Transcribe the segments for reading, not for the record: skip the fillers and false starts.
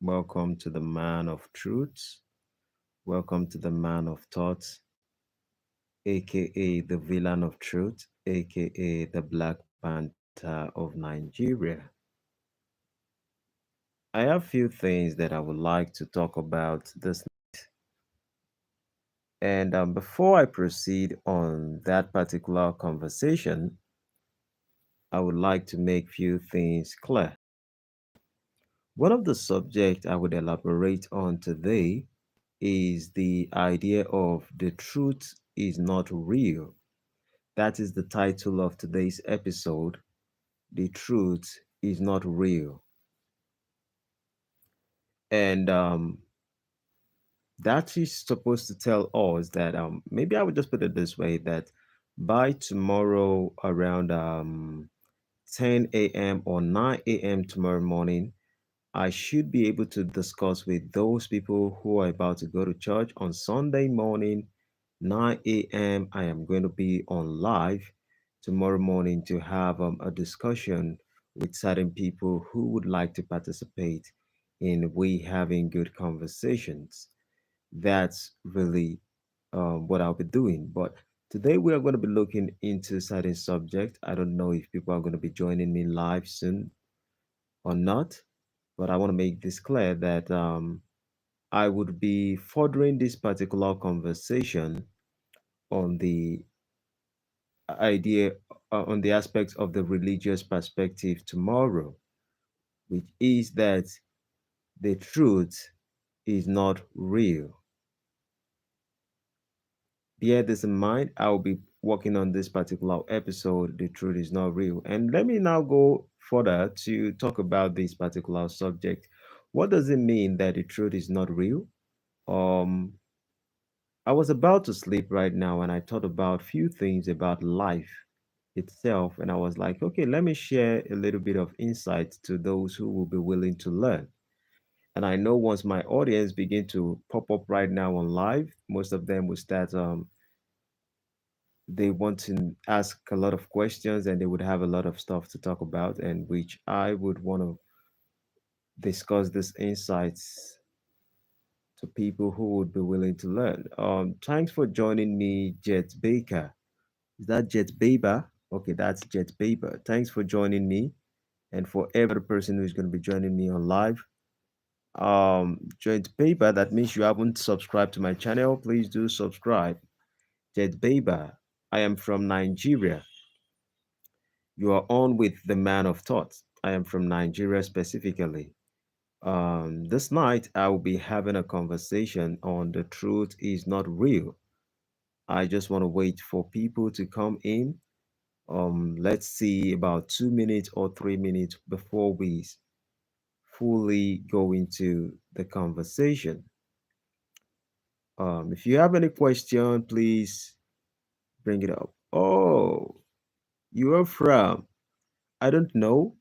Welcome to the man of truth. Welcome to the man of thoughts, aka the villain of truth, aka the Black Panther of Nigeria. I have few things that I would like to talk about this, and before I proceed on that particular conversation, I would like to make few things clear. One of the subjects I would elaborate on today is the idea of the truth is not real. That is the title of today's episode. The truth is not real. And that is supposed to tell us that maybe I would just put it this way that by tomorrow around 10 a.m. or 9 a.m. tomorrow morning, I should be able to discuss with those people who are about to go to church on Sunday morning, 9 a.m. I am going to be on live tomorrow morning to have a discussion with certain people who would like to participate in we having good conversations. That's really what I'll be doing. But today we are going to be looking into certain subject. I don't know if people are going to be joining me live soon or not, but I want to make this clear that I would be furthering this particular conversation on the idea, on the aspects of the religious perspective tomorrow, which is that the truth is not real. Bear this in mind, I will be working on this particular episode, The Truth is Not Real. And let me now go further to talk about this particular subject. What does it mean that the truth is not real? Um, I was about to sleep right now and I thought about few things about life itself and I was like, okay, let me share a little bit of insight to those who will be willing to learn. And I know once my audience begin to pop up right now on live, most of them will start they want to ask a lot of questions and they would have a lot of stuff to talk about and which I would want to discuss these insights to people who would be willing to learn. Thanks for joining me, Jet Baker. Is that Jet Baber? Okay, that's Jet Baber. Thanks for joining me, and for every person who's going to be joining me on live. Jet Baber, that means you haven't subscribed to my channel. Please do subscribe. Jet Baber, I am from Nigeria. You are on with the man of thoughts. I am from Nigeria specifically. This night, I will be having a conversation on the truth is not real. I just want to wait for people to come in. Let's see about 2 minutes or 3 minutes before we fully go into the conversation. If you have any question, please bring it up. Oh, you are from, I don't know.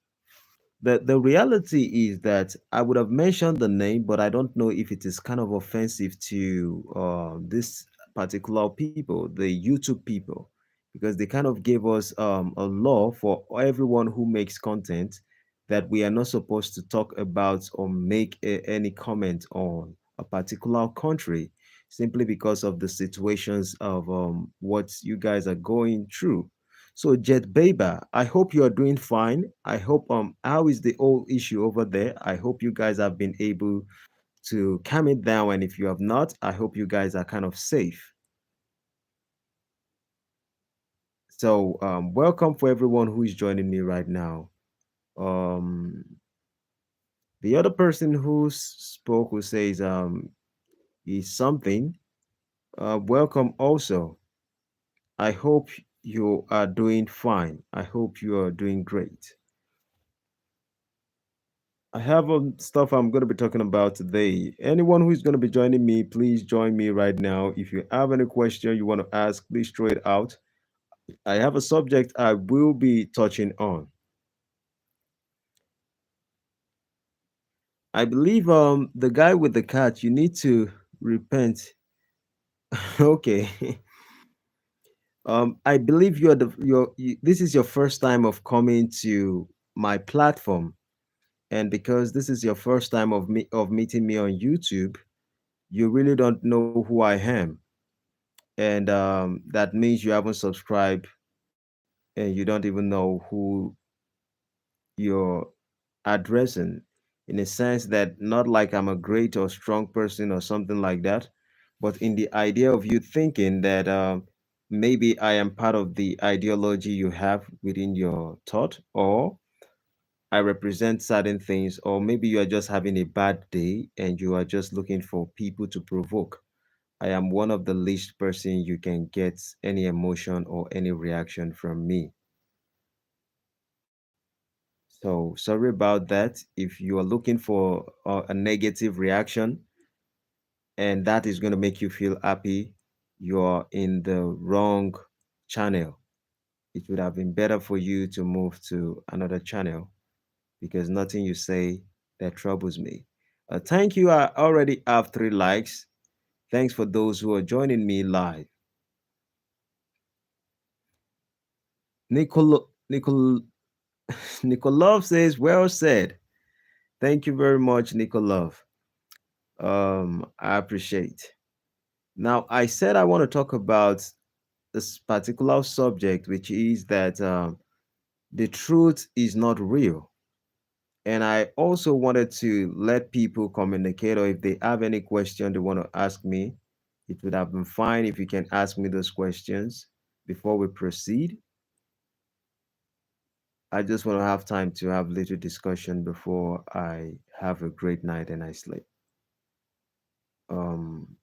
The reality is that I would have mentioned the name, but I don't know if it is kind of offensive to this particular people, the YouTube people, because they kind of gave us a law for everyone who makes content that we are not supposed to talk about or make any comment on a particular country simply because of the situations of what you guys are going through. So Jet Baber, I hope you are doing fine. I hope how is the whole issue over there? I hope you guys have been able to calm it down, and if you have not, I hope you guys are kind of safe. So welcome for everyone who is joining me right now. Um, the other person who spoke who says is something. Welcome also. I hope you are doing fine. I hope you are doing great. I have stuff I'm going to be talking about today. Anyone who is going to be joining me, please join me right now. If you have any question you want to ask, please throw it out. I have a subject I will be touching on. I believe the guy with the cat, you need to repent. Okay. I believe this is your first time of coming to my platform. And because this is your first time of meeting me on YouTube, you really don't know who I am. And that means you haven't subscribed and you don't even know who you're addressing, in a sense that not like I'm a great or strong person or something like that, but in the idea of you thinking that maybe I am part of the ideology you have within your thought, or I represent certain things, or maybe you are just having a bad day and you are just looking for people to provoke. I am one of the least person you can get any emotion or any reaction from me. So sorry about that. If you are looking for a negative reaction and that is going to make you feel happy, you're in the wrong channel. It would have been better for you to move to another channel because nothing you say that troubles me. Thank you. I already have 3 likes. Thanks for those who are joining me live. Nicol Nikolov says, well said. Thank you very much, Nikolov. I appreciate. Now, I said I want to talk about this particular subject, which is that the truth is not real. And I also wanted to let people communicate, or if they have any question they want to ask me, it would have been fine if you can ask me those questions before we proceed. I just want to have time to have little discussion before I have a great night and I sleep. Um,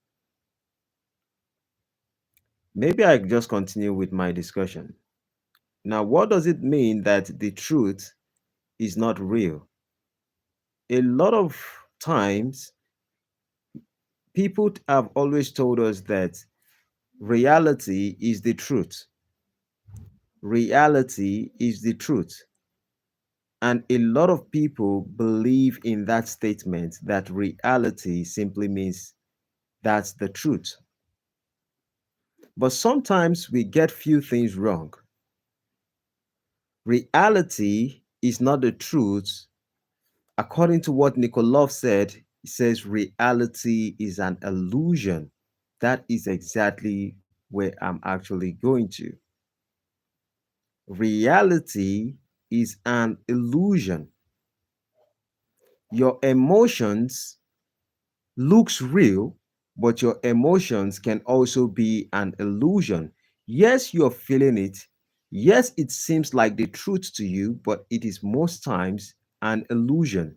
Maybe I just continue with my discussion. Now, what does it mean that the truth is not real? A lot of times, people have always told us that reality is the truth. Reality is the truth. And a lot of people believe in that statement that reality simply means that's the truth. But sometimes we get few things wrong. Reality is not the truth. According to what Nikolov said, he says reality is an illusion. That is exactly where I'm actually going to. Reality is an illusion. Your emotions looks real, but your emotions can also be an illusion. Yes, you're feeling it. Yes, it seems like the truth to you, but it is most times an illusion.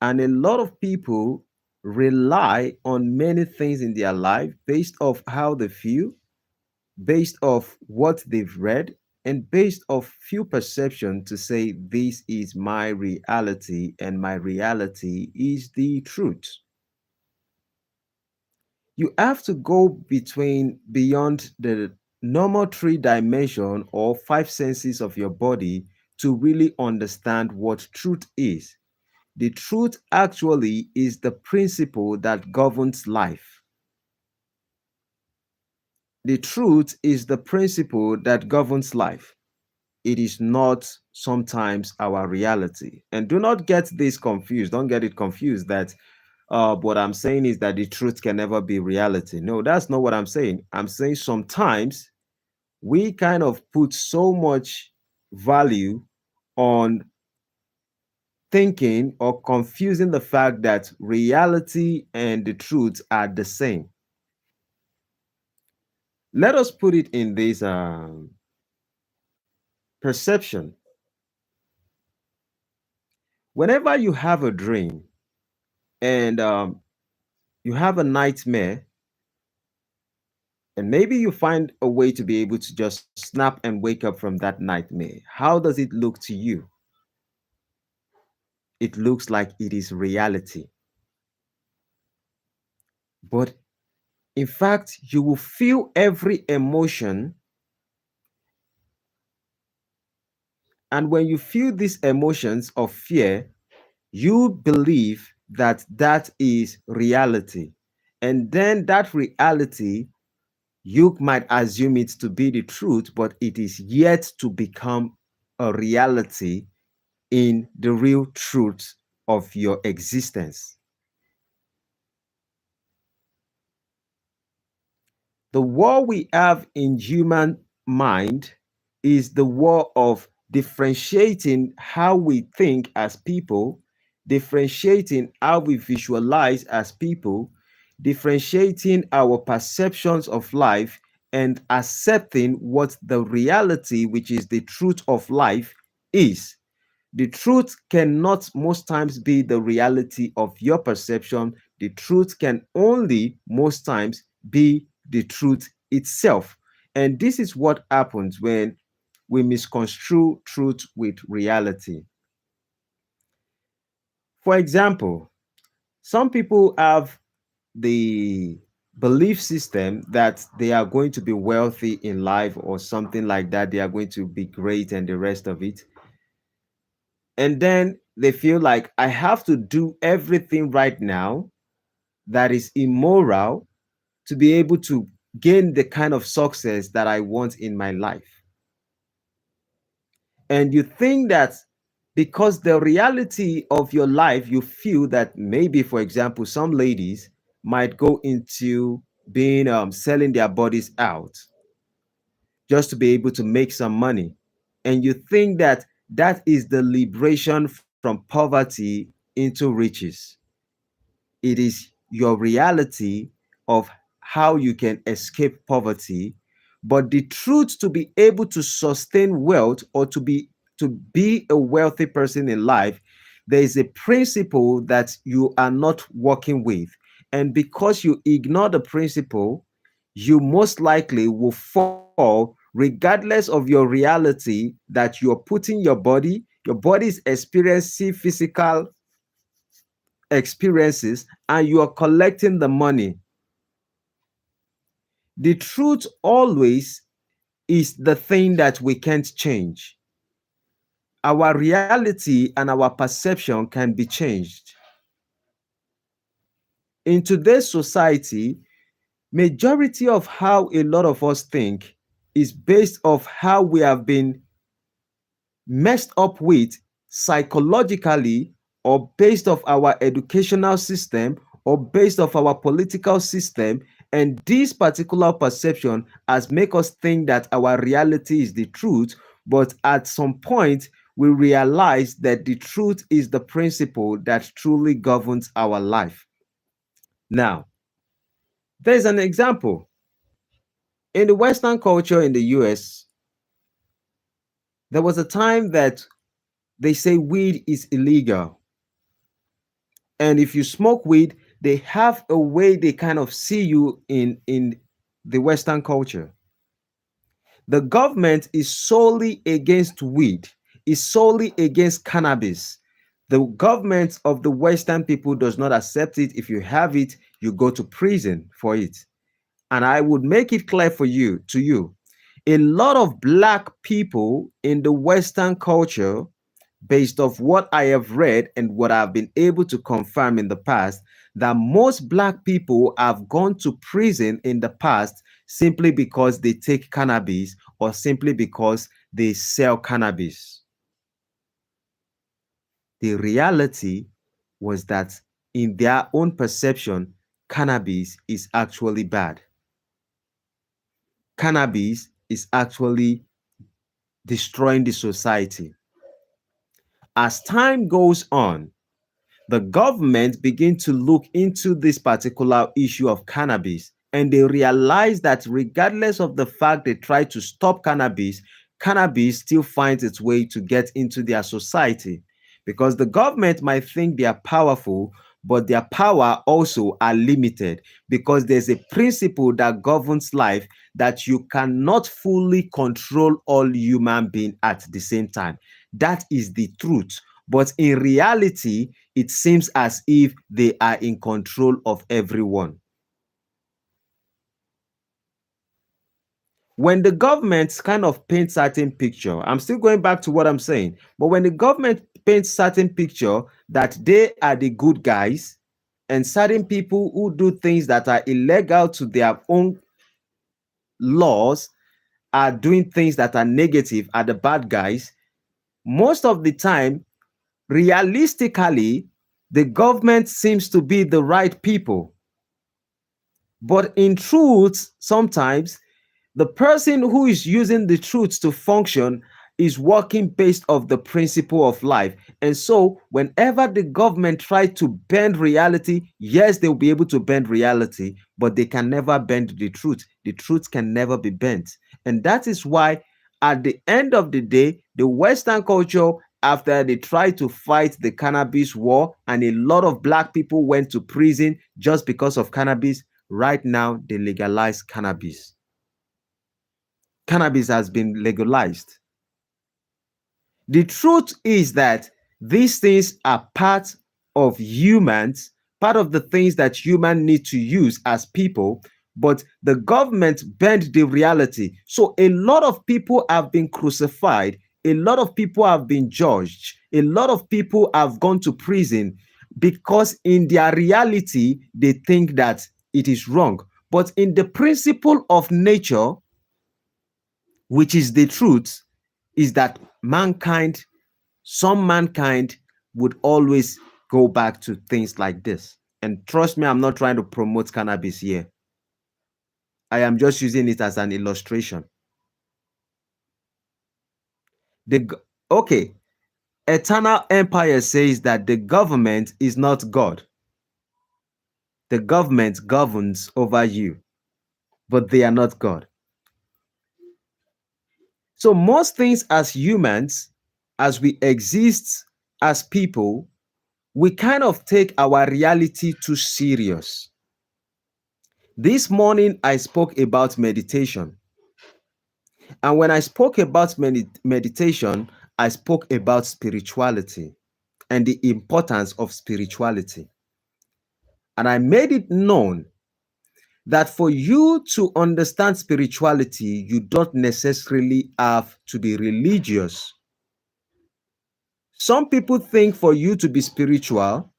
And a lot of people rely on many things in their life based off how they feel, based off what they've read, and based off few perception to say this is my reality and my reality is the truth. You have to go between beyond the normal 3 dimension or 5 senses of your body to really understand what truth is. The truth actually is the principle that governs life. The truth is the principle that governs life. It is not sometimes our reality. And do not get this confused. Don't get it confused that what I'm saying is that the truth can never be reality. No, that's not what I'm saying. I'm saying sometimes we kind of put so much value on thinking or confusing the fact that reality and the truth are the same. Let us put it in this perception. Whenever you have a dream and you have a nightmare, and maybe you find a way to be able to just snap and wake up from that nightmare, how does it look to you? It looks like it is reality. But in fact, you will feel every emotion. And when you feel these emotions of fear, you believe that that is reality. And then that reality, you might assume it to be the truth, but it is yet to become a reality in the real truth of your existence. The war we have in human mind is the war of differentiating how we think as people, differentiating how we visualize as people, differentiating our perceptions of life, and accepting what the reality, which is the truth of life, is. The truth cannot most times be the reality of your perception. The truth can only most times be the truth itself. And this is what happens when we misconstrue truth with reality. For example, some people have the belief system that they are going to be wealthy in life or something like that. They are going to be great and the rest of it. And then they feel like I have to do everything right now that is immoral to be able to gain the kind of success that I want in my life. And you think that because the reality of your life, you feel that maybe, for example, some ladies might go into being selling their bodies out just to be able to make some money. And you think that that is the liberation from poverty into riches. It is your reality of how you can escape poverty. But the truth to be able to sustain wealth or to be a wealthy person in life, there is a principle that you are not working with. And because you ignore the principle, you most likely will fall regardless of your reality that you're putting your body's experiencing physical experiences, and you are collecting the money. The truth always is the thing that we can't change. Our reality and our perception can be changed. In today's society, majority of how a lot of us think is based off how we have been messed up with psychologically, or based off our educational system, or based off our political system. And this particular perception has make us think that our reality is the truth, but at some point we realize that the truth is the principle that truly governs our life. Now, there's an example. In the Western culture in the US, there was a time that they say weed is illegal. And if you smoke weed, they have a way they kind of see you in the Western culture. The government is solely against weed, is solely against cannabis. The government of the Western people does not accept it. If you have it, you go to prison for it. And I would make it clear for you, to you, a lot of black people in the Western culture, based off what I have read and what I've been able to confirm in the past, that most black people have gone to prison in the past simply because they take cannabis or simply because they sell cannabis. The reality was that in their own perception, cannabis is actually bad. Cannabis is actually destroying the society. As time goes on, the government begin to look into this particular issue of cannabis, and they realize that regardless of the fact they try to stop cannabis, cannabis still finds its way to get into their society, because the government might think they are powerful, but their power also are limited, because there's a principle that governs life, that you cannot fully control all human beings at the same time. That is the truth. But in reality, it seems as if they are in control of everyone. When the government kind of paints certain picture, I'm still going back to what I'm saying, but when the government paints certain picture that they are the good guys, and certain people who do things that are illegal to their own laws are doing things that are negative, are the bad guys, most of the time Realistically, the government seems to be the right people. But in truth, sometimes the person who is using the truth to function is working based off the principle of life. And so whenever the government try to bend reality, yes, they'll be able to bend reality, but they can never bend the truth. The truth can never be bent. And that is why at the end of the day, the Western culture, after they tried to fight the cannabis war and a lot of black people went to prison just because of cannabis, right now they legalize cannabis. Cannabis has been legalized. The truth is that these things are part of humans, part of the things that humans need to use as people, but the government bent the reality. So a lot of people have been crucified, a lot of people have been judged, a lot of people have gone to prison because in their reality, they think that it is wrong. But in the principle of nature, which is the truth, is that some mankind would always go back to things like this. And trust me, I'm not trying to promote cannabis here. I am just using it as an illustration. Okay, Eternal Empire says that the government is not God. The government governs over you, but they are not God. So most things as humans, as we exist as people, we kind of take our reality too serious. This morning, I spoke about meditation. And when I spoke about meditation, I spoke about spirituality and the importance of spirituality. And I made it known that for you to understand spirituality, you don't necessarily have to be religious. Some people think for you to be spiritual,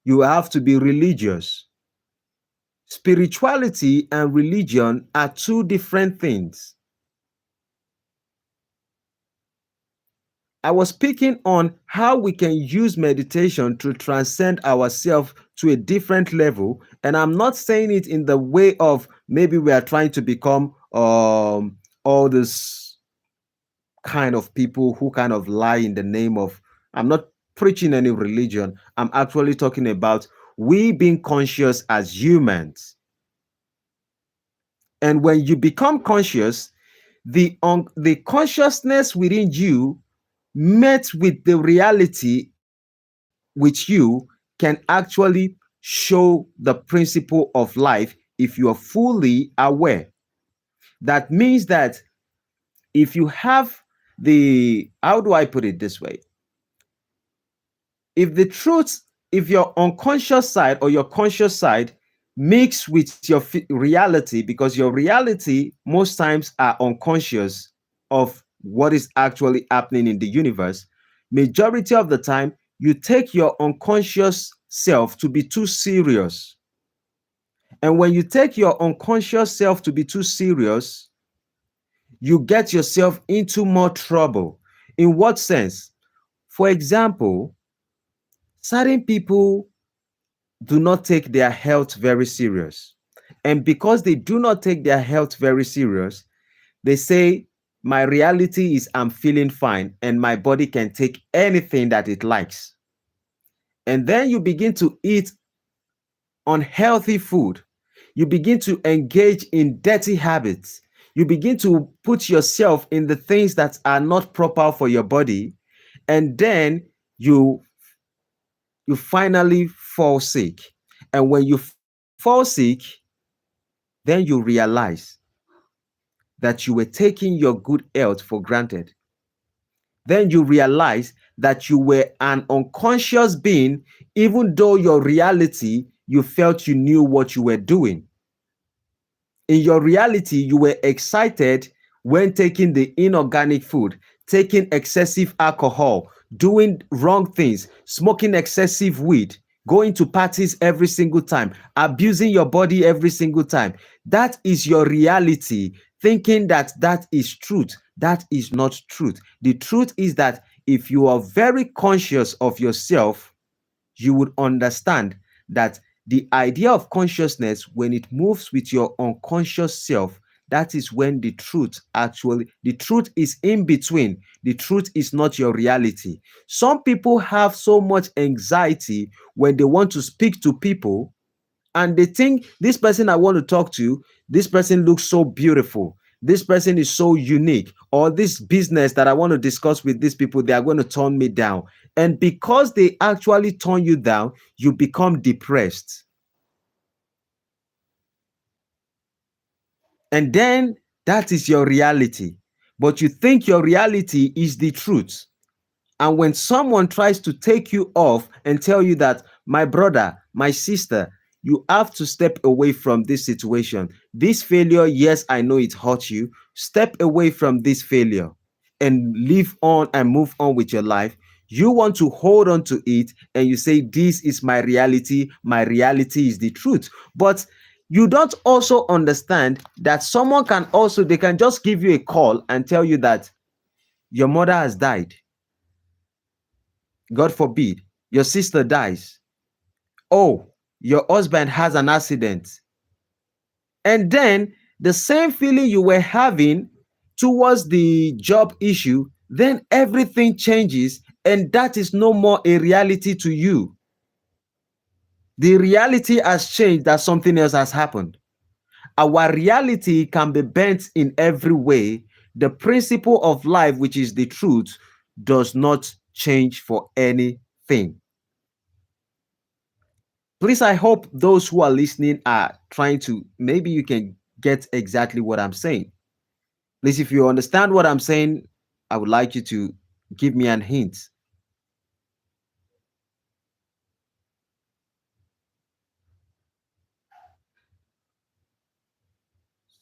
you have to be religious. Spirituality and religion are two different things. I was speaking on how we can use meditation to transcend ourselves to a different level. And I'm not saying it in the way of maybe we are trying to become all this kind of people who kind of lie in the name of, I'm not preaching any religion. I'm actually talking about we being conscious as humans. And when you become conscious, the consciousness within you met with the reality with you can actually show the principle of life if you are fully aware. That means that if you have how do I put it this way? If the truth, if your unconscious side or your conscious side mix with your reality, because your reality most times are unconscious of what is actually happening in the universe, majority of the time you take your unconscious self to be too serious. And when you take your unconscious self to be too serious, you get yourself into more trouble. In what sense? For example, certain people do not take their health very serious. And because they do not take their health very serious, they say, my reality is I'm feeling fine and my body can take anything that it likes. And then you begin to eat unhealthy food. You begin to engage in dirty habits. You begin to put yourself in the things that are not proper for your body. And then you finally fall sick. And when you fall sick, then you realize that you were taking your good health for granted. Then you realize that you were an unconscious being, even though your reality, you felt you knew what you were doing. In your reality, you were excited when taking the inorganic food, taking excessive alcohol, doing wrong things, smoking excessive weed, going to parties every single time, abusing your body every single time. That is your reality, thinking that that is truth. That is not truth. The truth is that if you are very conscious of yourself, you would understand that the idea of consciousness, when it moves with your unconscious self, that is when the truth is in between. The truth is not your reality. Some people have so much anxiety when they want to speak to people, and they think this person I want to talk to, this person looks so beautiful, this person is so unique, or this business that I want to discuss with these people, they are going to turn me down. And because they actually turn you down, you become depressed. And then that is your reality. But you think your reality is the truth. And when someone tries to take you off and tell you that, my brother, my sister, you have to step away from this situation. This failure, yes, I know it hurt you. Step away from this failure and live on and move on with your life. You want to hold on to it and you say, this is my reality. My reality is the truth. But you don't also understand that someone can also, they can just give you a call and tell you that your mother has died. God forbid, your sister dies. Oh, your husband has an accident. And then the same feeling you were having towards the job issue, then everything changes and that is no more a reality to you. The reality has changed that something else has happened. Our reality can be bent in every way. The principle of life, which is the truth, does not change for anything. Please, I hope those who are listening are trying to, maybe you can get exactly what I'm saying. Please, if you understand what I'm saying, I would like you to give me an hint.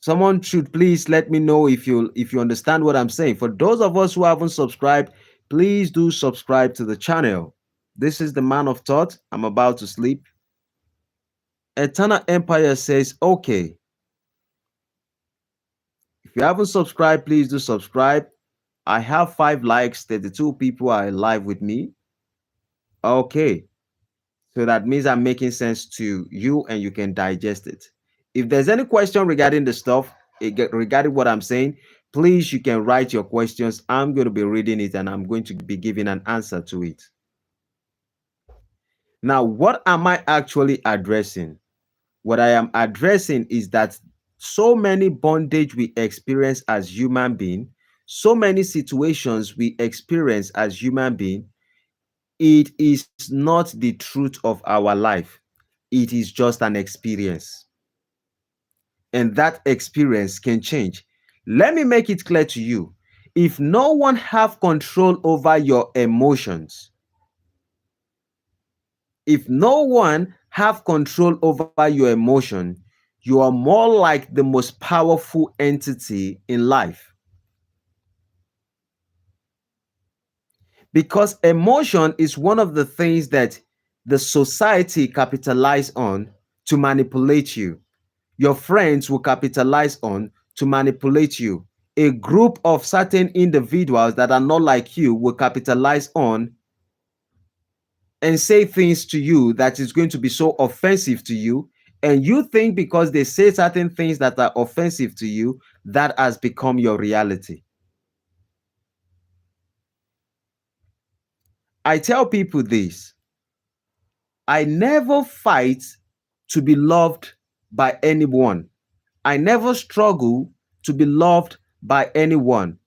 Someone should please let me know if you understand what I'm saying. For those of us who haven't subscribed, please do subscribe to the channel. This is the Man of Thought. I'm about to sleep. Eternal Empire says, okay. If you haven't subscribed, please do subscribe. I have 5 likes. 32 people are live with me. Okay. So that means I'm making sense to you and you can digest it. If there's any question regarding the stuff, regarding what I'm saying, please, you can write your questions. I'm going to be reading it and I'm going to be giving an answer to it. Now, what am I actually addressing? What I am addressing is that so many bondage we experience as human beings, so many situations we experience as human beings, it is not the truth of our life. It is just an experience. And that experience can change. Let me make it clear to you. If no one have control over your emotions, if no one have control over your emotion, you are more like the most powerful entity in life. Because emotion is one of the things that the society capitalize on to manipulate you. Your friends will capitalize on to manipulate you. A group of certain individuals that are not like you will capitalize on and say things to you that is going to be so offensive to you. And you think because they say certain things that are offensive to you, that has become your reality. I tell people this. I never fight to be loved by anyone. I never struggle to be loved by anyone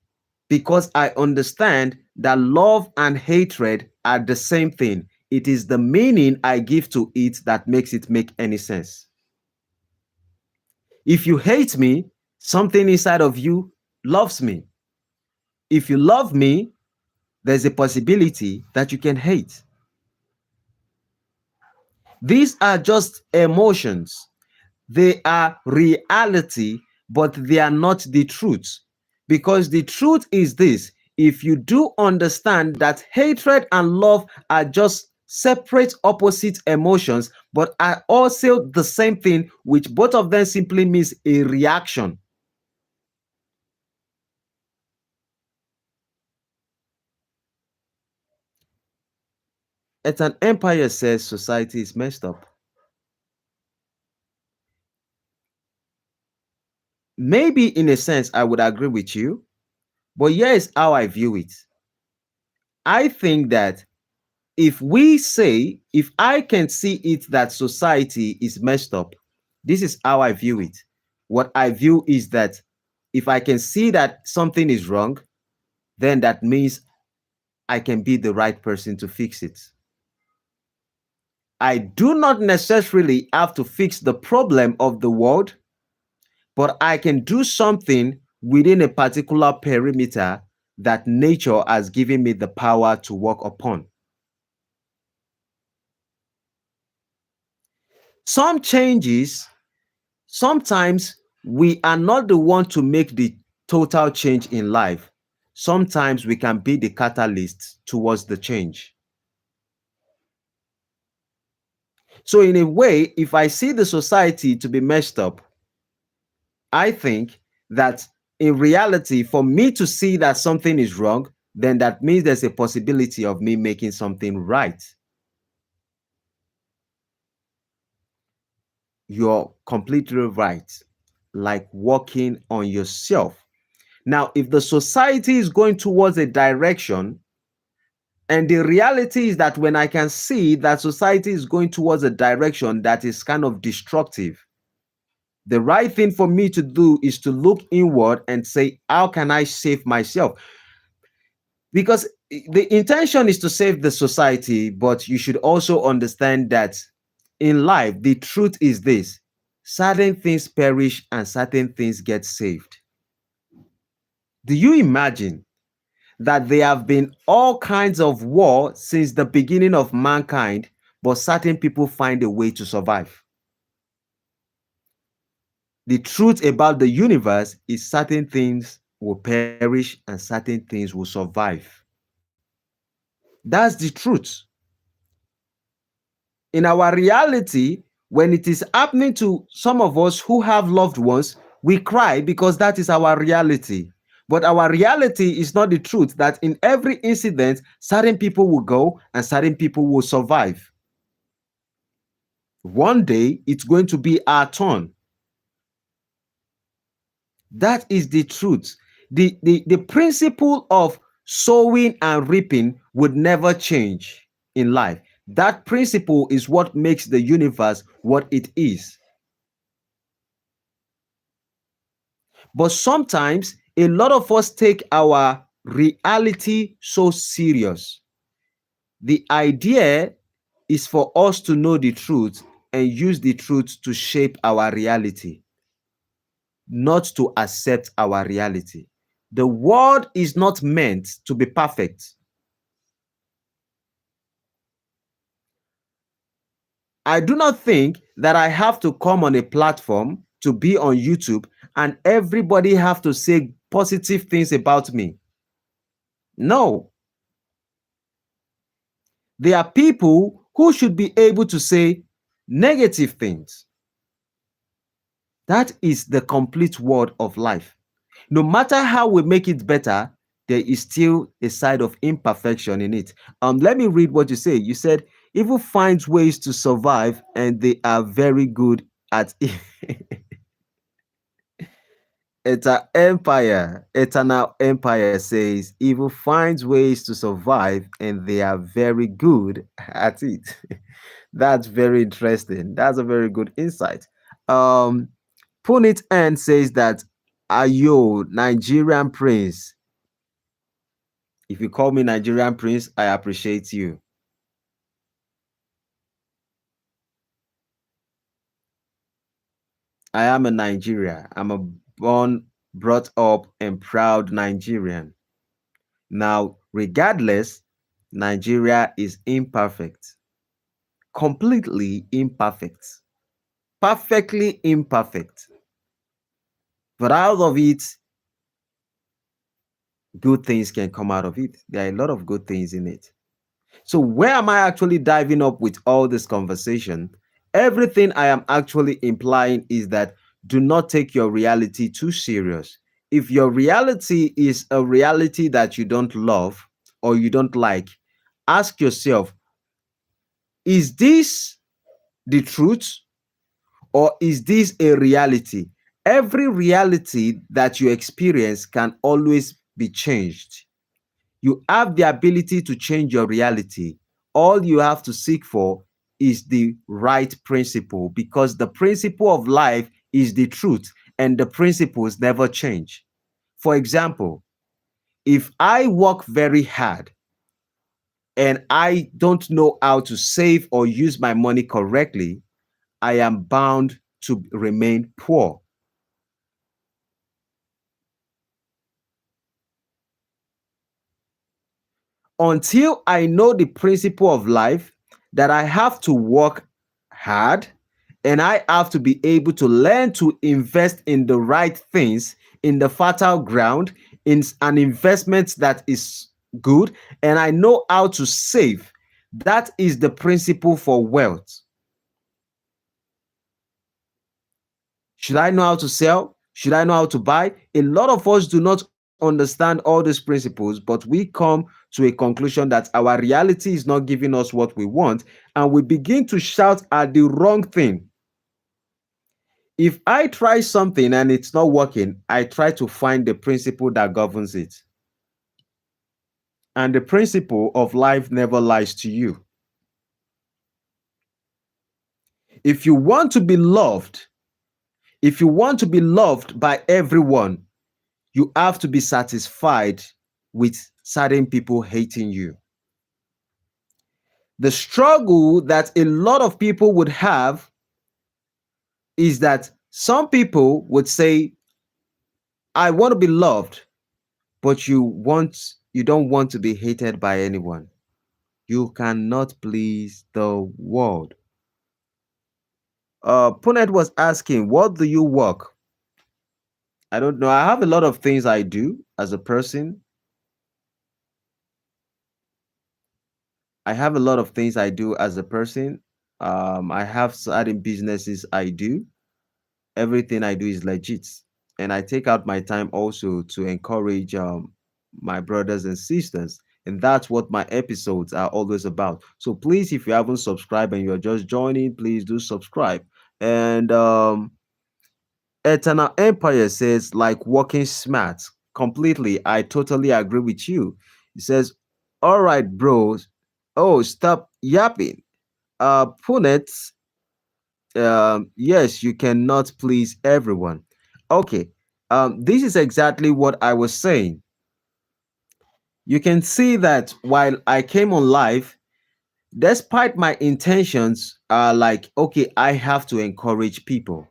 because I understand that love and hatred are the same thing. It is the meaning I give to it that makes it make any sense. If you hate me, something inside of you loves me. If you love me, there's a possibility that you can hate. These are just emotions. They are reality, but they are not the truth. Because the truth is this: if you do understand that hatred and love are just separate opposite emotions, but are also the same thing, which both of them simply means a reaction. It's an empire says society is messed up. Maybe in a sense, I would agree with you, but here is how I view it. I think that if I can see it that society is messed up, this is how I view it. What I view is that if I can see that something is wrong, then that means I can be the right person to fix it. I do not necessarily have to fix the problem of the world, but I can do something within a particular perimeter that nature has given me the power to work upon. Some changes, sometimes we are not the one to make the total change in life. Sometimes we can be the catalyst towards the change. So, in a way, if I see the society to be messed up, I think that in reality, for me to see that something is wrong, then that means there's a possibility of me making something right. You're completely right. Like working on yourself. Now, if the society is going towards a direction, and the reality is that when I can see that society is going towards a direction that is kind of destructive, the right thing for me to do is to look inward and say, how can I save myself? Because the intention is to save the society, but you should also understand that in life, the truth is this: certain things perish and certain things get saved. Do you imagine that there have been all kinds of war since the beginning of mankind, but certain people find a way to survive? The truth about the universe is certain things will perish and certain things will survive. That's the truth. In our reality, when it is happening to some of us who have loved ones, we cry because that is our reality. But our reality is not the truth that in every incident, certain people will go and certain people will survive. One day, it's going to be our turn. That is the truth. The principle of sowing and reaping would never change in life. That principle is what makes the universe what it is. But sometimes a lot of us take our reality so serious. The idea is for us to know the truth and use the truth to shape our reality, not to accept our reality. The world is not meant to be perfect. I do not think that I have to come on a platform to be on YouTube and everybody have to say positive things about me. No. There are people who should be able to say negative things. That is the complete word of life. No matter how we make it better, there is still a side of imperfection in it. Let me read what you say. You said, evil finds ways to survive and they are very good at it. It's an empire. Eternal empire says evil finds ways to survive and they are very good at it. That's very interesting. That's a very good insight. Um, Punit N says that Ayo, Nigerian prince. If you call me Nigerian prince, I appreciate you. I am a Nigerian. I'm a born, brought up, and proud Nigerian. Now, regardless, Nigeria is imperfect, completely imperfect, perfectly imperfect. But out of it, good things can come out of it. There are a lot of good things in it. So, where am I actually diving up with all this conversation? Everything I am actually implying is that do not take your reality too serious. If your reality is a reality that you don't love or you don't like, ask yourself, Is this the truth or is this a reality? Every reality that you experience can always be changed. You have the ability to change your reality. All you have to seek for is the right principle, because the principle of life is the truth and the principles never change. For example, if I work very hard and I don't know how to save or use my money correctly, I am bound to remain poor. Until I know the principle of life, that I have to work hard and I have to be able to learn to invest in the right things, in the fertile ground, in an investment that is good, and I know how to save. That is the principle for wealth. Should I know how to sell? Should I know how to buy? A lot of us do not understand all these principles, but we come to a conclusion that our reality is not giving us what we want, and we begin to shout at the wrong thing. If I try something and it's not working, I try to find the principle that governs it. And the principle of life never lies to you. If you want to be loved, if you want to be loved by everyone, you have to be satisfied with certain people hating you. The struggle that a lot of people would have is that some people would say, I want to be loved, but you don't want to be hated by anyone. You cannot please the world. Punet was asking, what do you work? I don't know. I have a lot of things I do as a person. I have a lot of things I do as a person. I have certain businesses I do. Everything I do is legit. And I take out my time also to encourage my brothers and sisters. And that's what my episodes are always about. So please, if you haven't subscribed and you're just joining, please do subscribe. And Eternal Empire says, like working smart. Completely. I totally agree with you. He says, all right, bros. Oh, stop yapping. Punet, yes, you cannot please everyone. Okay, this is exactly what I was saying. You can see that while I came on live, despite my intentions are like, okay, I have to encourage people.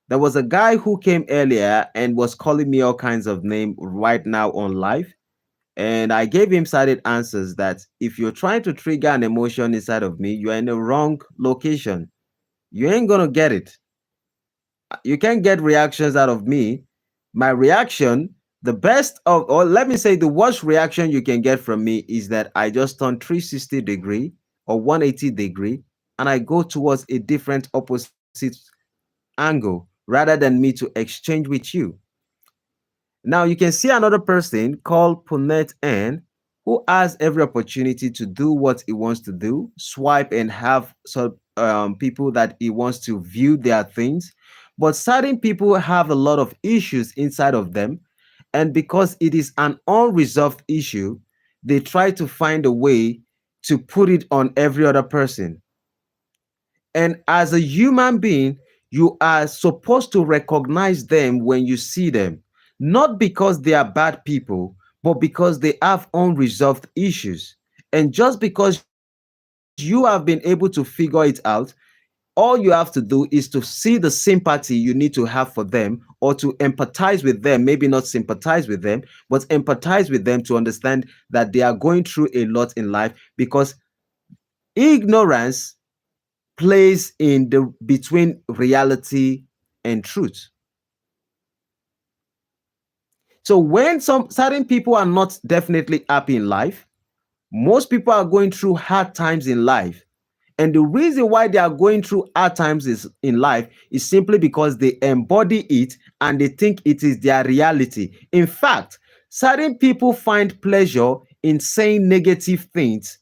There was a guy who came earlier and was calling me all kinds of names right now on live. And I gave him certain answers that if you're trying to trigger an emotion inside of me, you're in the wrong location. You ain't gonna get it. You can't get reactions out of me. My reaction, the best of, or let me say, the worst reaction you can get from me is that I just turn 360-degree or 180-degree and I go towards a different opposite angle rather than me to exchange with you. Now you can see another person called Punet N, who has every opportunity to do what he wants to do, swipe and have some people that he wants to view their things. But certain people have a lot of issues inside of them. And because it is an unresolved issue, they try to find a way to put it on every other person. And as a human being, you are supposed to recognize them when you see them, not because they are bad people, but because they have unresolved issues. And just because you have been able to figure it out, all you have to do is to see the sympathy you need to have for them or to empathize with them, maybe not sympathize with them, but empathize with them to understand that they are going through a lot in life, because ignorance plays in the between reality and truth. So when some certain people are not definitely happy in life, most people are going through hard times in life. And the reason why they are going through hard times in life is simply because they embody it and they think it is their reality. In fact, certain people find pleasure in saying negative things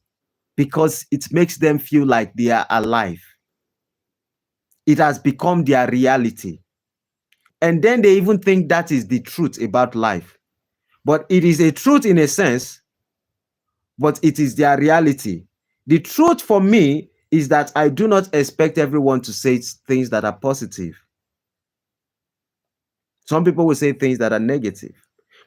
because it makes them feel like they are alive. It has become their reality. And then they even think that is the truth about life. But it is a truth in a sense, but it is their reality. The truth for me is that I do not expect everyone to say things that are positive. Some people will say things that are negative.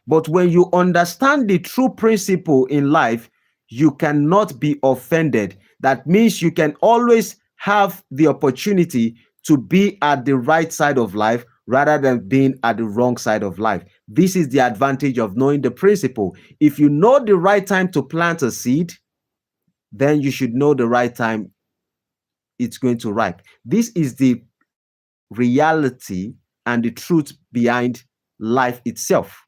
But when you understand the true principle in life, you cannot be offended. That means you can always have the opportunity to be at the right side of life rather than being at the wrong side of life. This is the advantage of knowing the principle. If you know the right time to plant a seed, then you should know the right time it's going to ripe. This is the reality and the truth behind life itself.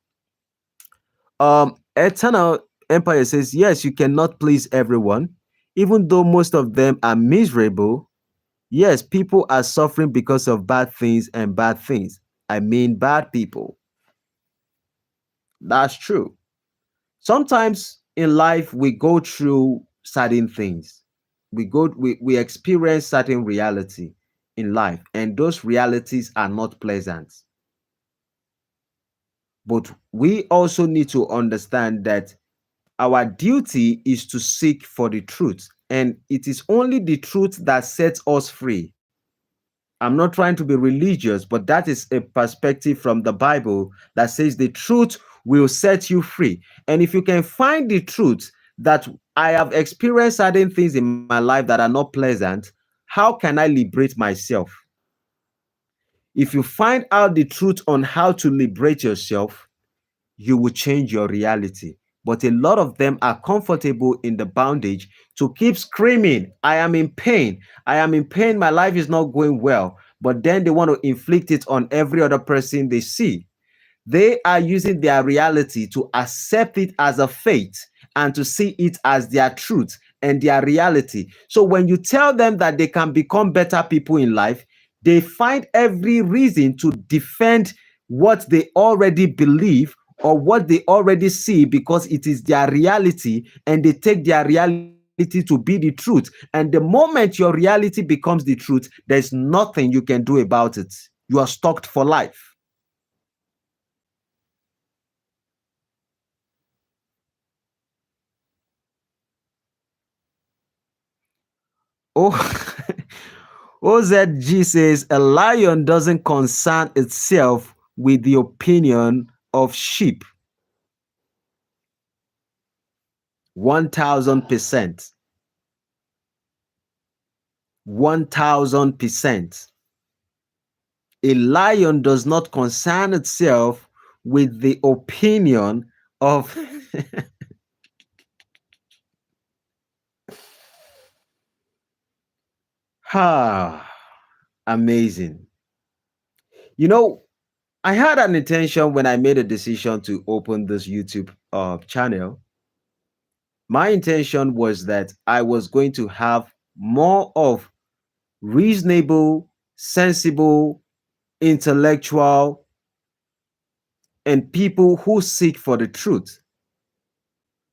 Eternal Empire says, yes, you cannot please everyone, even though most of them are miserable. Yes, people are suffering because of bad things and bad things. I mean, bad people. That's true. Sometimes in life, we go through certain things. We experience certain reality in life, and those realities are not pleasant. But we also need to understand that our duty is to seek for the truth, and it is only the truth that sets us free. I'm not trying to be religious, but that is a perspective from the Bible that says the truth will set you free. And if you can find the truth that I have experienced certain things in my life that are not pleasant, how can I liberate myself? If you find out the truth on how to liberate yourself, you will change your reality. But a lot of them are comfortable in the bondage to keep screaming, I am in pain. I am in pain. My life is not going well. But then they want to inflict it on every other person they see. They are using their reality to accept it as a fate and to see it as their truth and their reality. So when you tell them that they can become better people in life, they find every reason to defend what they already believe or what they already see because it is their reality, and they take their reality to be the truth. And the moment your reality becomes the truth, there's nothing you can do about it. You are stuck for life. Oh, OZG says a lion doesn't concern itself with the opinion of sheep. 1000%. 1000%. A lion does not concern itself with the opinion of. Ah, amazing. You know, I had an intention when I made a decision to open this YouTube channel. My intention was that I was going to have more of reasonable, sensible, intellectual, and people who seek for the truth.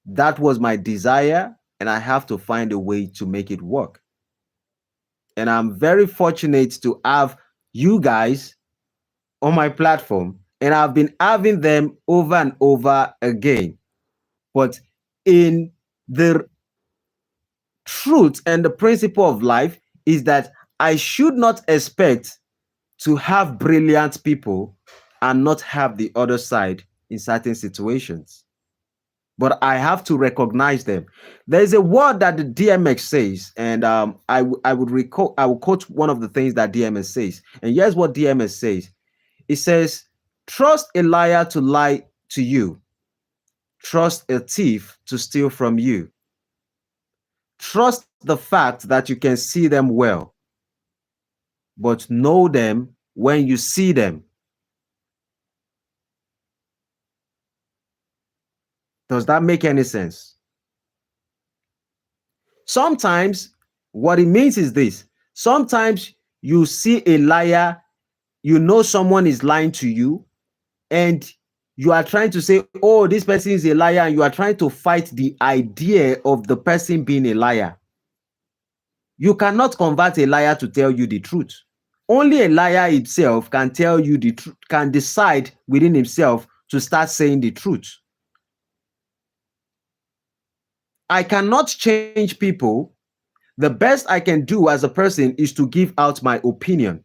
That was my desire, and I have to find a way to make it work. And I'm very fortunate to have you guys on my platform, and I've been having them over and over again. But in the truth and the principle of life is that I should not expect to have brilliant people and not have the other side in certain situations. But I have to recognize them. There's a word that the DMX says, and I will quote one of the things that DMX says. And here's what DMX says. It says, trust a liar to lie to you. Trust a thief to steal from you. Trust the fact that you can see them well, but know them when you see them. Does that make any sense? Sometimes what it means is this. Sometimes you see a liar, you know someone is lying to you, and You are trying to say, oh, this person is a liar, and you are trying to fight the idea of the person being a liar. You cannot convert a liar to tell you the truth. Only a liar himself can tell you the truth, can decide within himself to start saying the truth. I cannot change people. The best I can do as a person is to give out my opinion.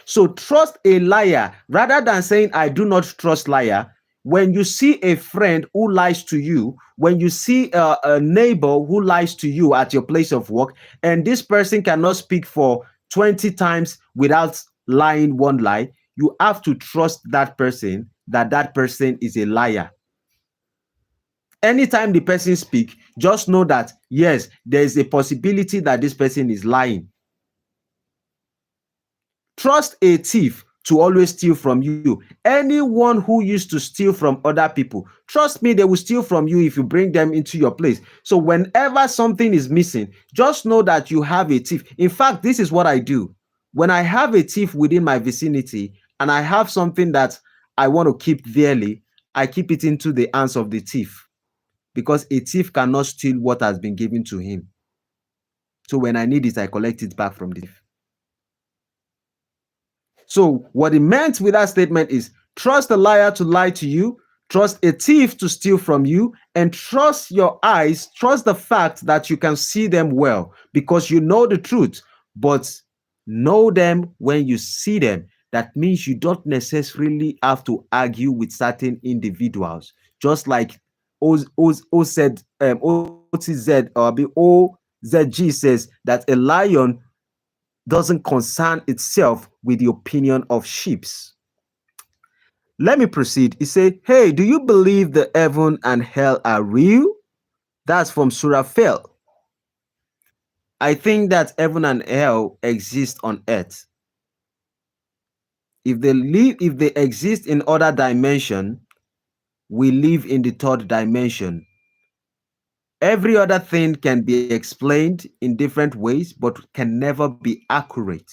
So trust a liar rather than saying I do not trust liar. When you see a friend who lies to you, when you see a neighbor who lies to you at your place of work, and this person cannot speak for 20 times without lying one lie, you have to trust that person, that that person is a liar. Anytime the person speak, just know that yes, there is a possibility that this person is lying. Trust a thief to always steal from you. Anyone who used to steal from other people, trust me, they will steal from you if you bring them into your place. So whenever something is missing, just know that you have a thief. In fact, this is what I do. When I have a thief within my vicinity and I have something that I want to keep dearly, I keep it into the hands of the thief, because a thief cannot steal what has been given to him. So when I need it, I collect it back from the thief. So what it meant with that statement is trust a liar to lie to you, trust a thief to steal from you, and trust your eyes, trust the fact that you can see them well because you know the truth, but know them when you see them. That means you don't necessarily have to argue with certain individuals. Just like O said, OTZ or OZG says that a lion doesn't concern itself with the opinion of sheep. Let me proceed. He said, hey, do you believe the heaven and hell are real? That's from Surah Fell. I think that heaven and hell exist on earth. If they exist in other dimension, we live in the third dimension. Every other thing can be explained in different ways, but can never be accurate.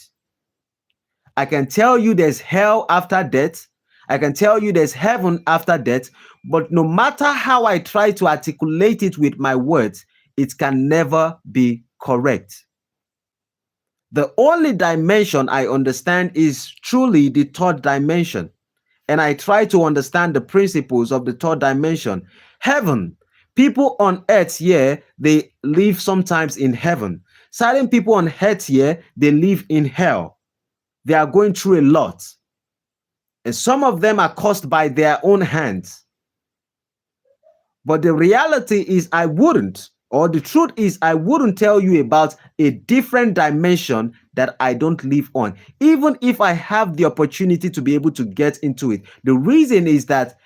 I can tell you there's hell after death. I can tell you there's heaven after death. But no matter how I try to articulate it with my words, it can never be correct. The only dimension I understand is truly the third dimension. And I try to understand the principles of the third dimension. Heaven. People on earth here, they live sometimes in heaven. Certain people on earth here, they live in hell. They are going through a lot. And some of them are caused by their own hands. But the reality is I wouldn't, or the truth is I wouldn't tell you about a different dimension that I don't live on, even if I have the opportunity to be able to get into it. The reason is that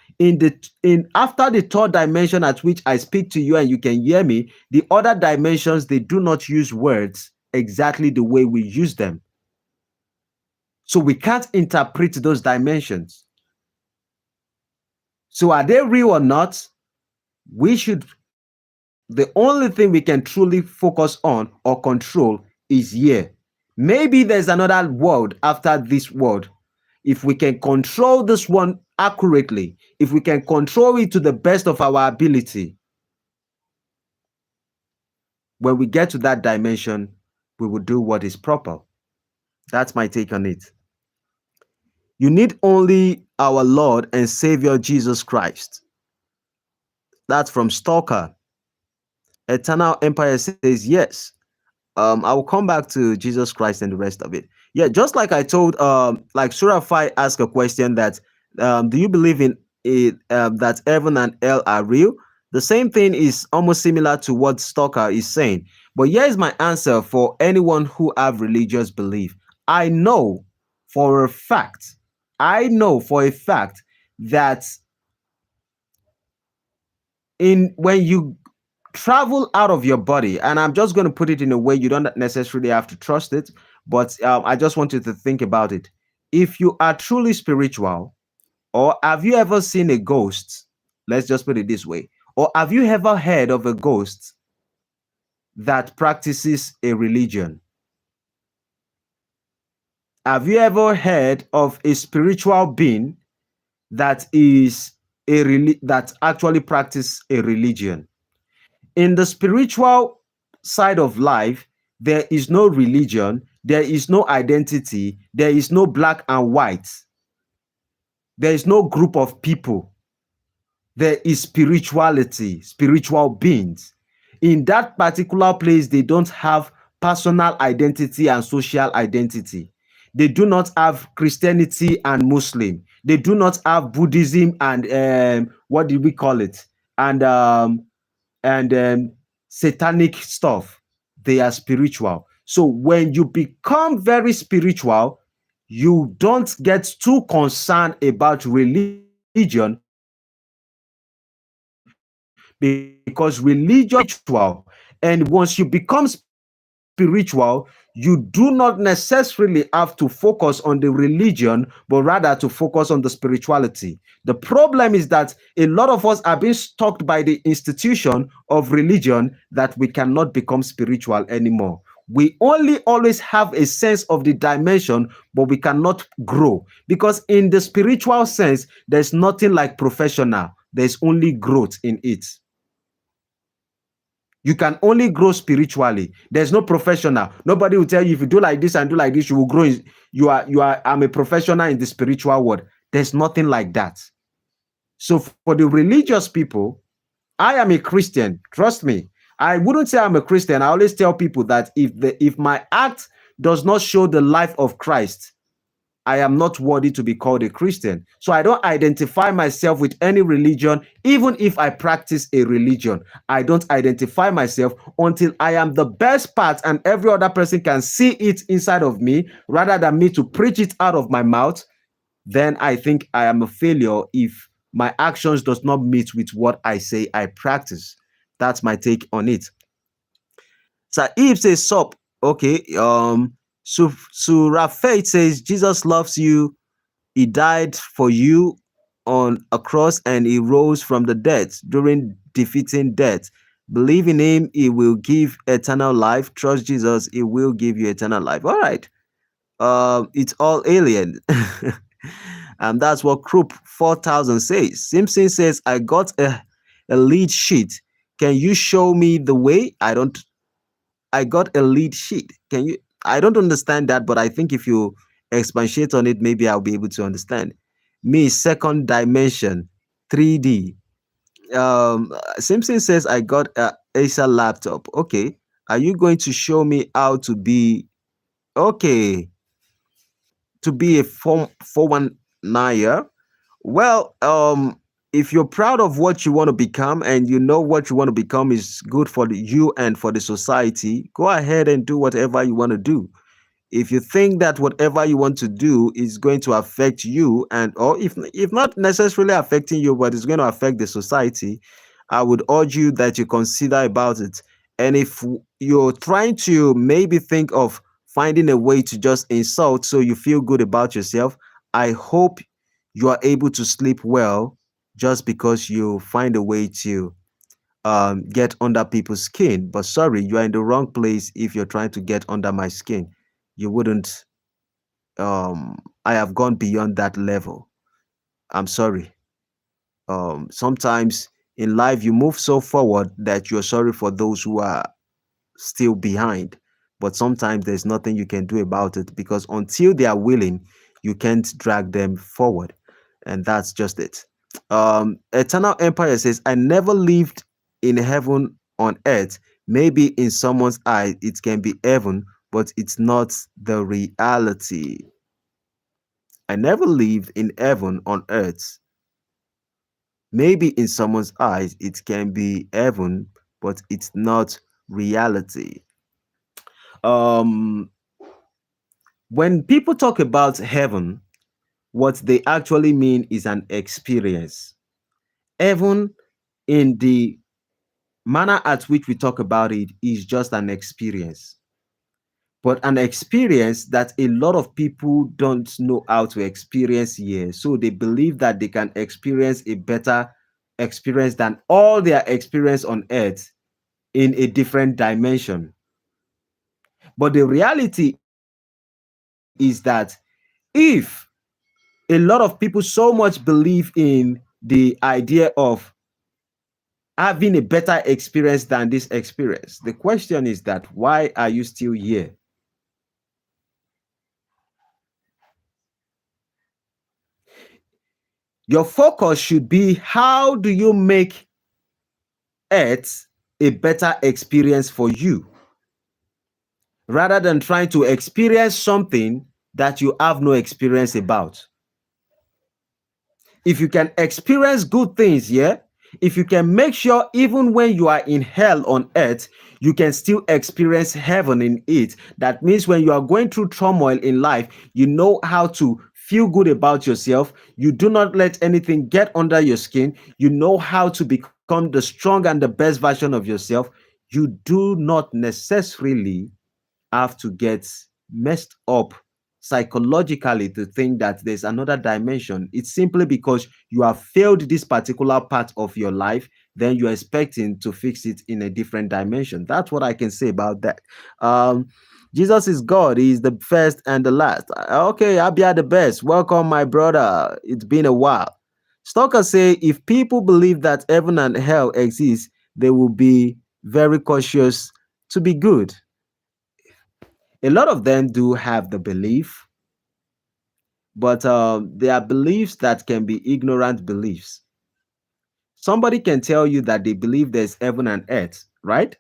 after the third dimension at which I speak to you and you can hear me, the other dimensions, they do not use words exactly the way we use them. So we can't interpret those dimensions. So are they real or not? The only thing we can truly focus on or control is here. Maybe there's another world after this world. If we can control this one accurately, if we can control it to the best of our ability, when we get to that dimension, we will do what is proper. That's my take on it. You need only our Lord and Savior Jesus Christ. That's from Stalker. Eternal Empire says yes. I will come back to Jesus Christ and the rest of it. Yeah, just like I told, like Surah 5 asked a question that, do you believe in it, that heaven and hell are real? The same thing is almost similar to what Stalker is saying. But here is my answer for anyone who have religious belief. I know for a fact that when you travel out of your body, and I'm just going to put it in a way you don't necessarily have to trust it, but I just want you to think about it. If you are truly spiritual, or have you ever seen a ghost? Let's just put it this way. Or have you ever heard of a ghost that practices a religion? Have you ever heard of a spiritual being that is that actually practice a religion. In the spiritual side of life, there is no religion, there is no identity, there is no black and white, there is no group of people. There is spirituality, spiritual beings. In that particular place, they don't have personal identity and social identity. They do not have Christianity and Muslim. They do not have Buddhism and what did we call it? And satanic stuff. They are spiritual. So when you become very spiritual, you don't get too concerned about religion, because religion is spiritual. And once you become spiritual, you do not necessarily have to focus on the religion, but rather to focus on the spirituality. The problem is that a lot of us are being stalked by the institution of religion that we cannot become spiritual anymore. We only always have a sense of the dimension, but we cannot grow. Because in the spiritual sense, there's nothing like professional, there's only growth in it. You can only grow spiritually. There's no professional. Nobody will tell you if you do like this and do like this, you will grow. I'm a professional in the spiritual world. There's nothing like that. So for the religious people, I am a Christian. Trust me. I wouldn't say I'm a Christian. I always tell people that if my act does not show the life of Christ, I am not worthy to be called a Christian. So I don't identify myself with any religion, even if I practice a religion. I don't identify myself until I am the best part and every other person can see it inside of me, rather than me to preach it out of my mouth. Then I think I am a failure if my actions does not meet with what I say I practice. That's my take on it. So Eve says, sup. Okay. Surafate says, Jesus loves you. He died for you on a cross and he rose from the dead during defeating death. Believe in him, he will give eternal life. Trust Jesus, he will give you eternal life. All right. It's all alien. And that's what Krupp 4000 says. Simpson says, I got a lead sheet. Can you show me the way? I got a lead sheet. Can you? I don't understand that, but I think if you expatiate on it, maybe I'll be able to understand. Me, second dimension, 3D. Simpson says, I got a Acer laptop. Okay. Are you going to show me how to be, okay, to be a 419er? Well, if you're proud of what you want to become and you know what you want to become is good for you and for the society, go ahead and do whatever you want to do. If you think that whatever you want to do is going to affect you, and or if not necessarily affecting you, but it's going to affect the society, I would urge you that you consider about it. And if you're trying to maybe think of finding a way to just insult so you feel good about yourself, I hope you are able to sleep well just because you find a way to get under people's skin. But sorry, you are in the wrong place if you're trying to get under my skin. You wouldn't. I have gone beyond that level. I'm sorry. Sometimes in life you move so forward that you're sorry for those who are still behind. But sometimes there's nothing you can do about it, because until they are willing, you can't drag them forward. And that's just it. Eternal Empire says, I never lived in heaven on earth. Maybe in someone's eye it can be heaven, but it's not the reality. I never lived in heaven on earth. Maybe in someone's eyes it can be heaven, but it's not reality. Um, when people talk about heaven, what they actually mean is an experience. Heaven, in the manner at which we talk about it, is just an experience. But an experience that a lot of people don't know how to experience here. So they believe that they can experience a better experience than all their experience on earth in a different dimension. But the reality is that if a lot of people so much believe in the idea of having a better experience than this experience. The question is that why are you still here? Your focus should be, how do you make it a better experience for you, rather than trying to experience something that you have no experience about. If you can experience good things, yeah, if you can make sure even when you are in hell on earth, you can still experience heaven in it. That means when you are going through turmoil in life, you know how to feel good about yourself. You do not let anything get under your skin. You know how to become the strong and the best version of yourself. You do not necessarily have to get messed up psychologically to think that there's another dimension. It's simply because you have failed this particular part of your life, then you're expecting to fix it in a different dimension. That's what I can say about that. Um, Jesus is God. He is the first and the last. Okay, I'll be at the best. Welcome, my brother. It's been a while. Stalker say if people believe that heaven and hell exist, they will be very cautious to be good. A lot of them do have the belief, but there are beliefs that can be ignorant beliefs. Somebody can tell you that they believe there's heaven and earth, right?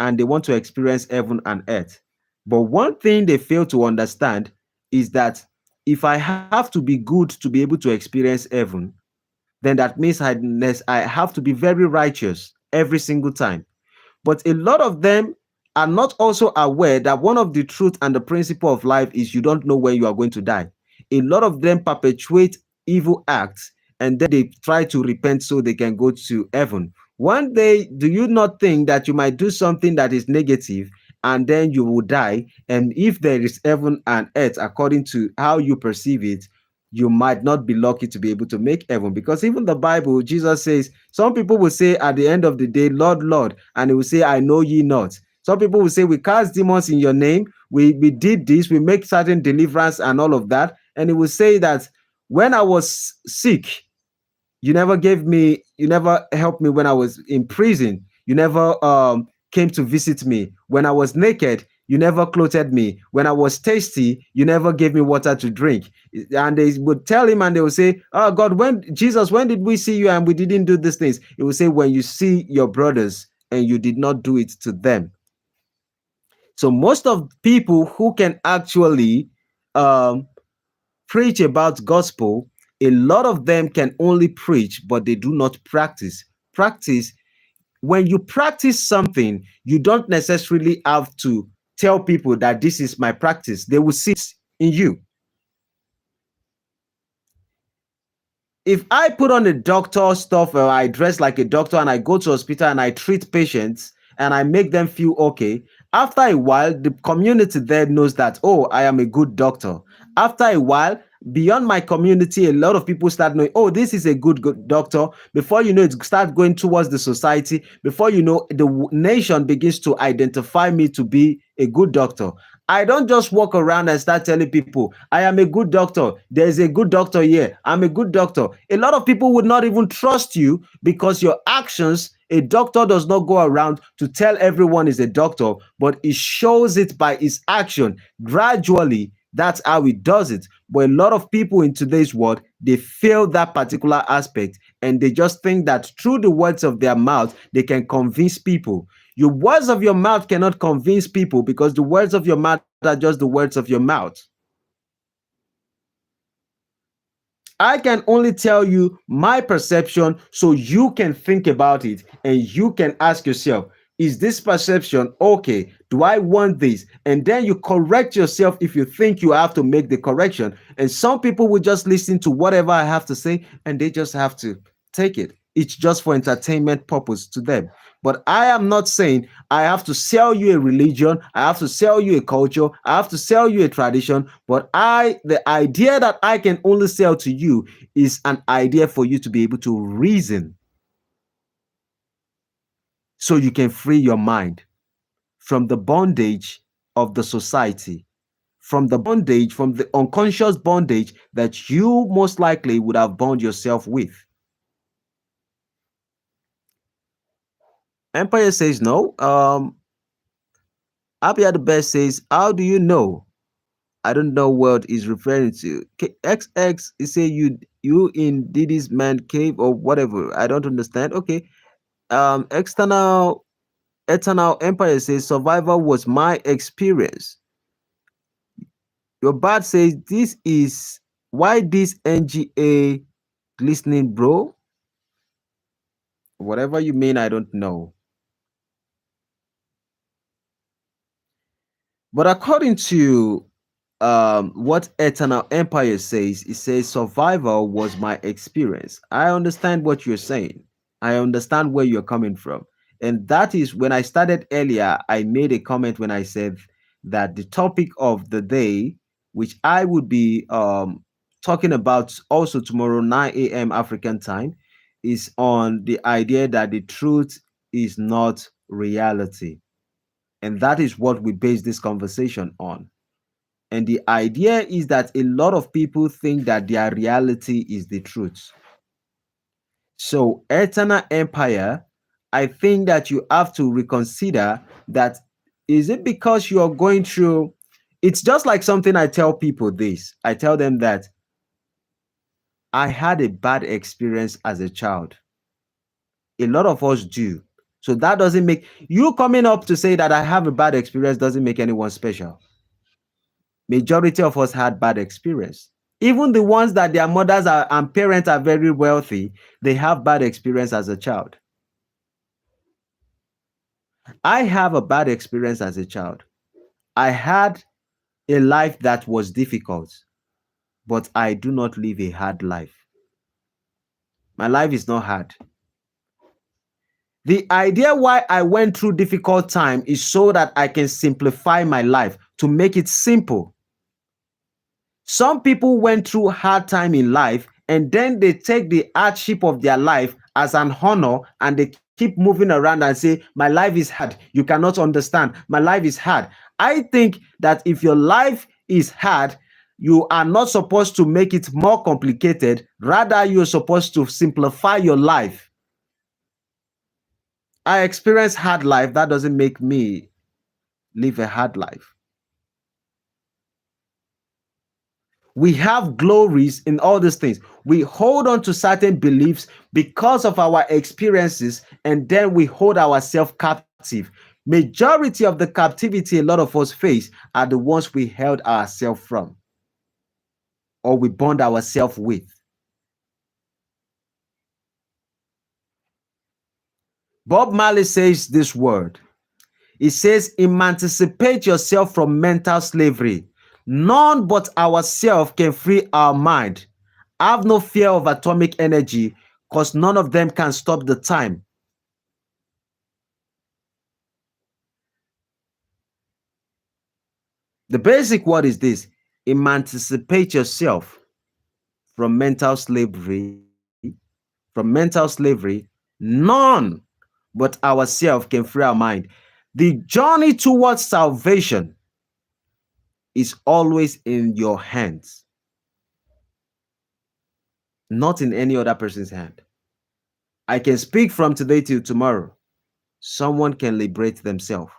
And they want to experience heaven and earth. But one thing they fail to understand is that if I have to be good to be able to experience heaven, then that means I have to be very righteous every single time. But a lot of them are not also aware that one of the truth and the principle of life is you don't know when you are going to die. A lot of them perpetuate evil acts and then they try to repent so they can go to heaven. One day, do you not think that you might do something that is negative and then you will die? And if there is heaven and earth according to how you perceive it, you might not be lucky to be able to make heaven, because even the Bible, Jesus says, some people will say at the end of the day, Lord, Lord, and he will say, I know ye not. Some people will say, we cast demons in your name, we did this, we make certain deliverance and all of that. And he will say that when I was sick, you never helped me. When I was in prison, you never came to visit me. When I was naked, you never clothed me. When I was thirsty, you never gave me water to drink. And they would tell him and they would say, oh God, when Jesus, when did we see you and we didn't do these things? He would say, when you see your brothers and you did not do it to them. So most of people who can actually preach about gospel, a lot of them can only preach, but they do not practice. Practice, when you practice something, you don't necessarily have to tell people that this is my practice. They will see it in you. If I put on a doctor stuff or I dress like a doctor and I go to hospital and I treat patients and I make them feel okay, after a while, the community there knows that, oh, I am a good doctor. After a while, beyond my community, a lot of people start knowing, oh, this is a good doctor. Before you know it, start going towards the society. Before you know, the nation begins to identify me to be a good doctor. I don't just walk around and start telling people, I am a good doctor. There's a good doctor here. I'm a good doctor. A lot of people would not even trust you because your actions, a doctor does not go around to tell everyone he's a doctor, but he shows it by his action. Gradually, that's how he does it. But a lot of people in today's world, they fail that particular aspect and they just think that through the words of their mouth, they can convince people. Your words of your mouth cannot convince people because the words of your mouth are just the words of your mouth. I can only tell you my perception so you can think about it and you can ask yourself, is this perception okay? Do I want this? And then you correct yourself if you think you have to make the correction. And some people will just listen to whatever I have to say and they just have to take it. It's just for entertainment purpose to them. But I am not saying I have to sell you a religion, I have to sell you a culture, I have to sell you a tradition. But the idea that I can only sell to you is an idea for you to be able to reason so you can free your mind from the bondage of the society, from the unconscious bondage that you most likely would have bound yourself with. Empire says no. Abia the best says, how do you know? I don't know what he's referring to. XX is say you in Diddy's man cave or whatever. I don't understand. Okay. External Eternal Empire says survival was my experience. Your bad says this is why this NGA listening, bro. Whatever you mean, I don't know. But according to what Eternal Empire says, it says survival was my experience. I understand what you're saying. I understand where you're coming from. And that is when I started earlier, I made a comment when I said that the topic of the day, which I would be talking about also tomorrow, 9 a.m. African time, is on the idea that the truth is not reality. And that is what we base this conversation on. And the idea is that a lot of people think that their reality is the truth. So, Eternal Empire, I think that you have to reconsider that is it because you're going through it's just like something I tell people this. I tell them that I had a bad experience as a child. A lot of us do. So that doesn't make you coming up to say that I have a bad experience doesn't make anyone special. Majority of us had bad experience. Even the ones that their mothers are, and parents are very wealthy, they have bad experience as a child. I have a bad experience as a child. I had a life that was difficult, but I do not live a hard life. My life is not hard. The idea why I went through difficult time is so that I can simplify my life to make it simple. Some people went through hard time in life and then they take the hardship of their life as an honor and they keep moving around and say, my life is hard. You cannot understand. My life is hard. I think that if your life is hard, you are not supposed to make it more complicated. Rather, you're supposed to simplify your life. I experience hard life. That doesn't make me live a hard life. We have glories in all these things. We hold on to certain beliefs because of our experiences, and then we hold ourselves captive. Majority of the captivity a lot of us face are the ones we held ourselves from or we bond ourselves with. Bob Marley says this word. He says, emancipate yourself from mental slavery. None but ourselves can free our mind. Have no fear of atomic energy because none of them can stop the time. The basic word is this: emancipate yourself from mental slavery. None but ourselves can free our mind. The journey towards salvation is always in your hands, not in any other person's hand. I can speak from today till tomorrow. Someone can liberate themselves.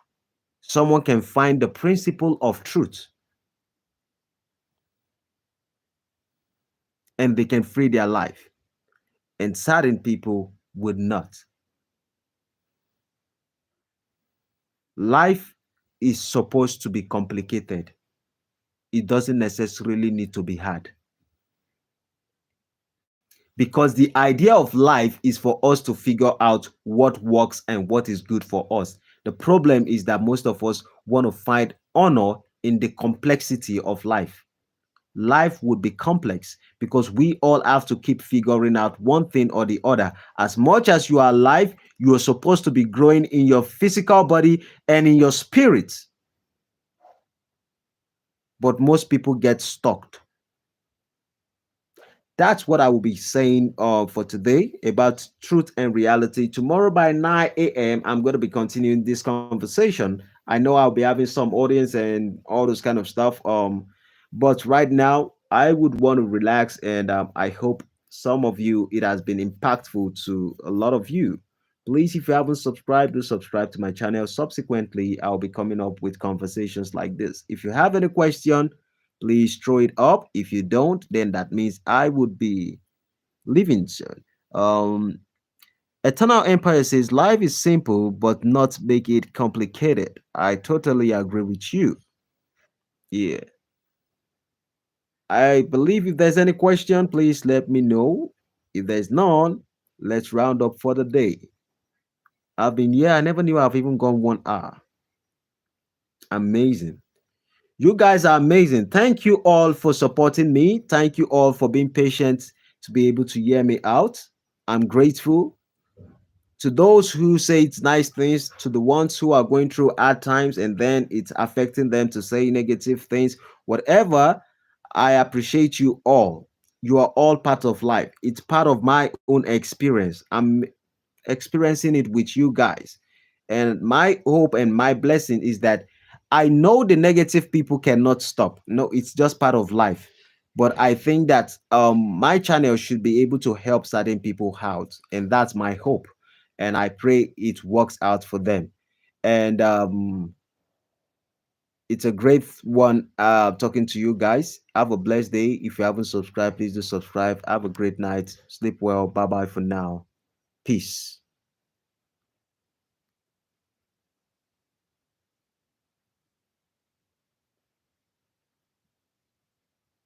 Someone can find the principle of truth and they can free their life. And certain people would not. Life is supposed to be complicated. It doesn't necessarily need to be hard. Because the idea of life is for us to figure out what works and what is good for us. The problem is that most of us want to find honor in the complexity of life. Life would be complex because we all have to keep figuring out one thing or the other. As much as you are alive, you are supposed to be growing in your physical body and in your spirit. But most people get stuck. That's what I will be saying for today about truth and reality. Tomorrow by 9 a.m., I'm going to be continuing this conversation. I know I'll be having some audience and all those kind of stuff. But right now, I would want to relax, and I hope some of you it has been impactful to a lot of you. Please, if you haven't subscribed, do subscribe to my channel. Subsequently, I'll be coming up with conversations like this. If you have any question, please throw it up. If you don't, then that means I would be leaving soon. Um, Eternal Empire says life is simple, but not make it complicated. I totally agree with you. Yeah. I believe if there's any question, please let me know. If there's none, let's round up for the day. I've been here. I never knew I've even gone 1 hour. Amazing. You guys are amazing. Thank you all for supporting me. Thank you all for being patient to be able to hear me out. I'm grateful. To those who say it's nice things, to the ones who are going through hard times and then it's affecting them to say negative things, whatever, I appreciate you all. You are all part of life. It's part of my own experience. I'm experiencing it with you guys. And my hope and my blessing is that I know the negative people cannot stop. No, it's just part of life. But I think that my channel should be able to help certain people out. And that's my hope. And I pray it works out for them. And it's a great one talking to you guys. Have a blessed day. If you haven't subscribed, please do subscribe. Have a great night. Sleep well. Bye bye for now. Peace.